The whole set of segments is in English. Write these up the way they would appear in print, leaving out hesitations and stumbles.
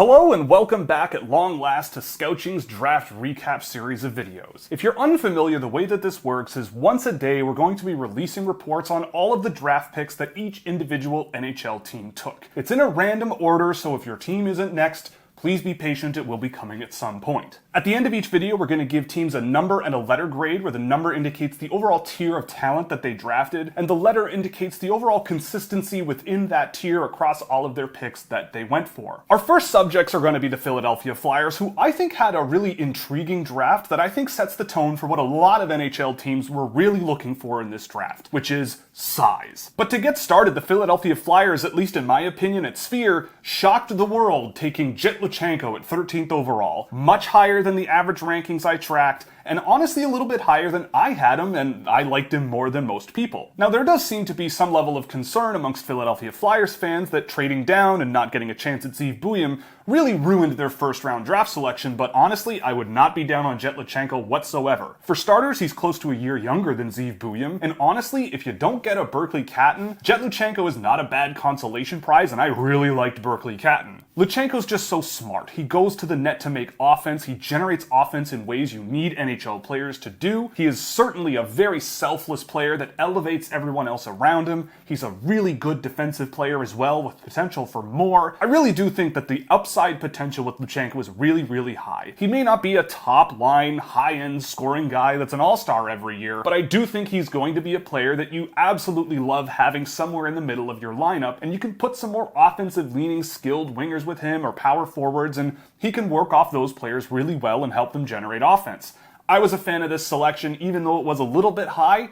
Hello and welcome back at long last to Scouching's Draft Recap series of videos. If you're unfamiliar, the way that this works is once a day we're going to be releasing reports on all of the draft picks that each individual NHL team took. It's in a random order, so if your team isn't next, please be patient, it will be coming at some point. At the end of each video, we're going to give teams a number and a letter grade, where the number indicates the overall tier of talent that they drafted, and the letter indicates the overall consistency within that tier across all of their picks that they went for. Our first subjects are going to be the Philadelphia Flyers, who I think had a really intriguing draft that I think sets the tone for what a lot of NHL teams were really looking for in this draft, which is size. But to get started, the Philadelphia Flyers, at least in my opinion at Sphere, shocked the world, taking Luchenko at 13th overall, much higher than the average rankings I tracked, and honestly a little bit higher than I had him, and I liked him more than most people. Now there does seem to be some level of concern amongst Philadelphia Flyers fans that trading down and not getting a chance at Ziv Buium really ruined their first round draft selection, but honestly I would not be down on Luchenko whatsoever. For starters, he's close to a year younger than Ziv Buium, and honestly if you don't get a Berkeley Catton, Luchenko is not a bad consolation prize, and I really liked Berkeley Catton. Luchenko's just so smart. He goes to the net to make offense, he generates offense in ways you need NHL players to do. He is certainly a very selfless player that elevates everyone else around him. He's a really good defensive player as well, with potential for more. I really do think that the upside potential with Luchenko is really, really high. He may not be a top-line, high-end scoring guy that's an all-star every year, but I do think he's going to be a player that you absolutely love having somewhere in the middle of your lineup, and you can put some more offensive-leaning, skilled wingers with him or power forwards, and he can work off those players really well and help them generate offense. I was a fan of this selection, even though it was a little bit high.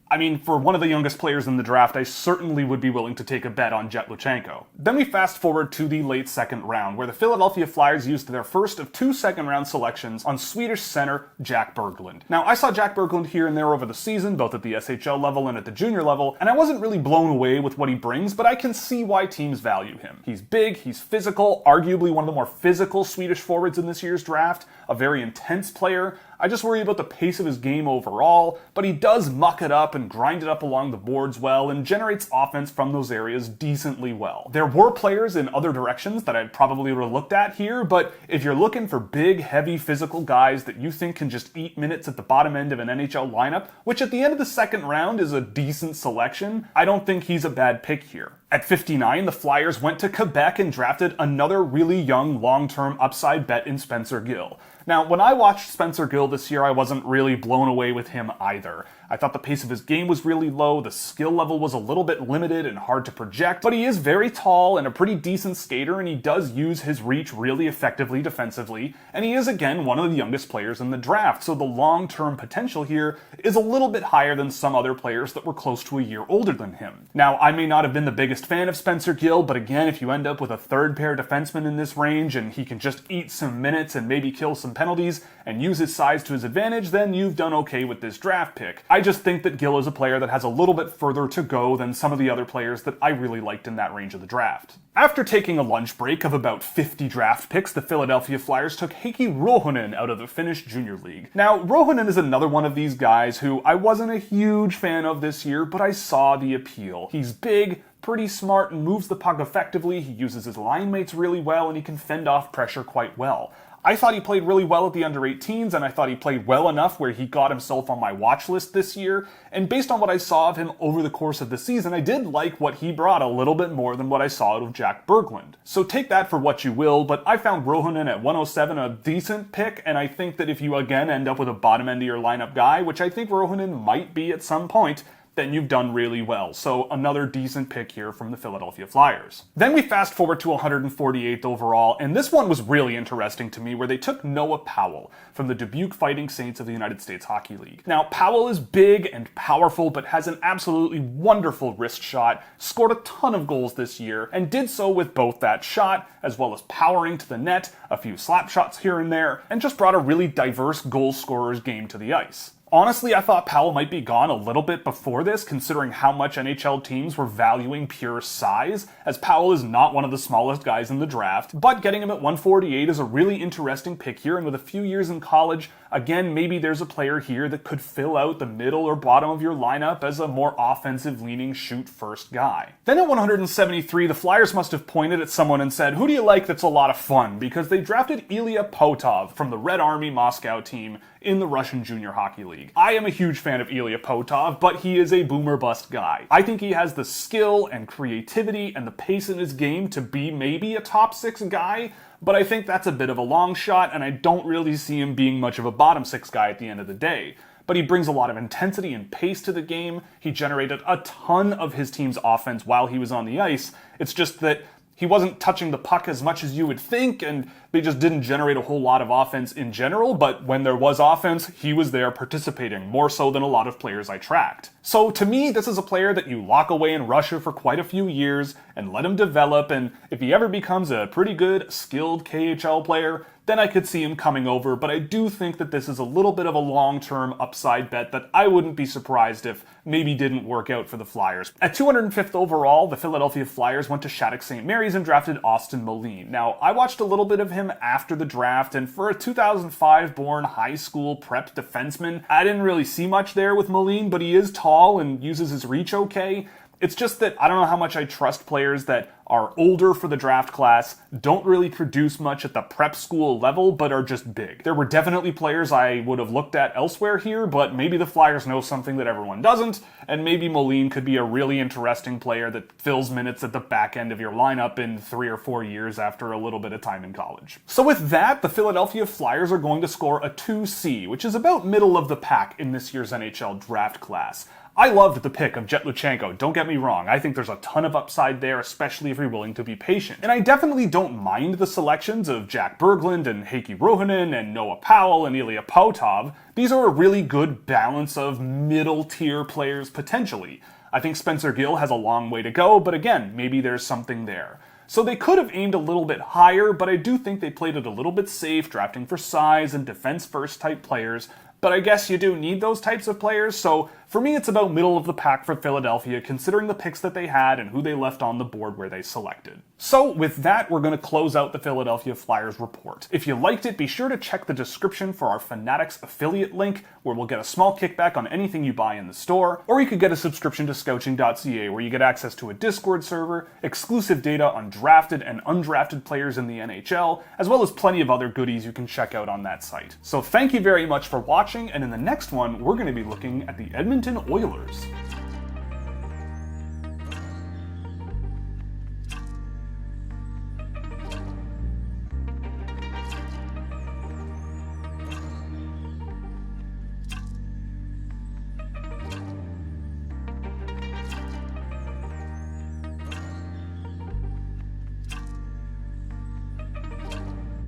I mean, for one of the youngest players in the draft, I certainly would be willing to take a bet on Luchenko. Then we fast forward to the late second round, where the Philadelphia Flyers used their first of two second-round selections on Swedish center Jack Bergland. Now, I saw Jack Bergland here and there over the season, both at the SHL level and at the junior level, and I wasn't really blown away with what he brings, but I can see why teams value him. He's big, he's physical, arguably one of the more physical Swedish forwards in this year's draft, a very intense player. I just worry about the pace of his game overall, but he does muck it up and grind it up along the boards well and generates offense from those areas decently well. There were players in other directions that I probably would have looked at here, but if you're looking for big, heavy, physical guys that you think can just eat minutes at the bottom end of an NHL lineup, which at the end of the second round is a decent selection, I don't think he's a bad pick here. At 59, the Flyers went to Quebec and drafted another really young, long-term upside bet in Spencer Gill. Now, when I watched Spencer Gill this year, I wasn't really blown away with him either. I thought the pace of his game was really low, the skill level was a little bit limited and hard to project, but he is very tall and a pretty decent skater, and he does use his reach really effectively defensively, and he is again one of the youngest players in the draft, so the long-term potential here is a little bit higher than some other players that were close to a year older than him. Now, I may not have been the biggest fan of Spencer Gill, but again, if you end up with a third pair defenseman in this range and he can just eat some minutes and maybe kill some penalties and use his size to his advantage, then you've done okay with this draft pick. I just think that Gill is a player that has a little bit further to go than some of the other players that I really liked in that range of the draft. After taking a lunch break of about 50 draft picks, the Philadelphia Flyers took Heikki Ruhanen out of the Finnish Junior League. Now, Ruhanen is another one of these guys who I wasn't a huge fan of this year, but I saw the appeal. He's big, pretty smart, and moves the puck effectively. He uses his line mates really well, and he can fend off pressure quite well. I thought he played really well at the under-18s, and I thought he played well enough where he got himself on my watch list this year, and based on what I saw of him over the course of the season, I did like what he brought a little bit more than what I saw out of Jack Bergland. So take that for what you will, but I found Ruhanen at 107 a decent pick, and I think that if you again end up with a bottom end of your lineup guy, which I think Ruhanen might be at some point, then you've done really well. So another decent pick here from the Philadelphia Flyers. Then we fast forward to 148th overall, and this one was really interesting to me, where they took Noah Powell from the Dubuque Fighting Saints of the United States Hockey League. Now, Powell is big and powerful, but has an absolutely wonderful wrist shot, scored a ton of goals this year, and did so with both that shot, as well as powering to the net, a few slap shots here and there, and just brought a really diverse goal scorer's game to the ice. Honestly, I thought Powell might be gone a little bit before this, considering how much NHL teams were valuing pure size, as Powell is not one of the smallest guys in the draft. But getting him at 148 is a really interesting pick here, and with a few years in college, again, maybe there's a player here that could fill out the middle or bottom of your lineup as a more offensive-leaning shoot-first guy. Then at 173, the Flyers must have pointed at someone and said, "Who do you like that's a lot of fun?" Because they drafted Ilya Potov from the Red Army Moscow team in the Russian Junior Hockey League. I am a huge fan of Ilya Potov, but he is a boomer-bust guy. I think he has the skill and creativity and the pace in his game to be maybe a top 6 guy, but I think that's a bit of a long shot, and I don't really see him being much of a bottom 6 guy at the end of the day. But he brings a lot of intensity and pace to the game. He generated a ton of his team's offense while he was on the ice. It's just that he wasn't touching the puck as much as you would think, and they just didn't generate a whole lot of offense in general, but when there was offense, he was there participating, more so than a lot of players I tracked. So to me, this is a player that you lock away in Russia for quite a few years and let him develop, and if he ever becomes a pretty good, skilled KHL player, then I could see him coming over, but I do think that this is a little bit of a long-term upside bet that I wouldn't be surprised if maybe didn't work out for the Flyers. At 205th overall, the Philadelphia Flyers went to Shattuck St. Mary's and drafted Austin Moline. Now, I watched a little bit of him after the draft, and for a 2005-born high school prep defenseman, I didn't really see much there with Moline, but he is tall and uses his reach okay. It's just that I don't know how much I trust players that are older for the draft class, don't really produce much at the prep school level, but are just big. There were definitely players I would have looked at elsewhere here, but maybe the Flyers know something that everyone doesn't, and maybe Moline could be a really interesting player that fills minutes at the back end of your lineup in 3 or 4 years after a little bit of time in college. So with that, the Philadelphia Flyers are going to score a 2C, which is about middle of the pack in this year's NHL draft class. I loved the pick of Jet Luchenko, don't get me wrong. I think there's a ton of upside there, especially if you're willing to be patient. And I definitely don't mind the selections of Jack Bergland and Heikki Ruhanen and Noah Powell and Ilya Potov. These are a really good balance of middle-tier players potentially. I think Spencer Gill has a long way to go, but again, maybe there's something there. So they could have aimed a little bit higher, but I do think they played it a little bit safe, drafting for size and defense-first type players. But I guess you do need those types of players, so for me it's about middle of the pack for Philadelphia, considering the picks that they had and who they left on the board where they selected. So with that, we're going to close out the Philadelphia Flyers report. If you liked it, be sure to check the description for our Fanatics affiliate link, where we'll get a small kickback on anything you buy in the store, or you could get a subscription to Scouching.ca, where you get access to a Discord server, exclusive data on drafted and undrafted players in the NHL, as well as plenty of other goodies you can check out on that site. So thank you very much for watching, and in the next one, we're going to be looking at the Edmonton Oilers.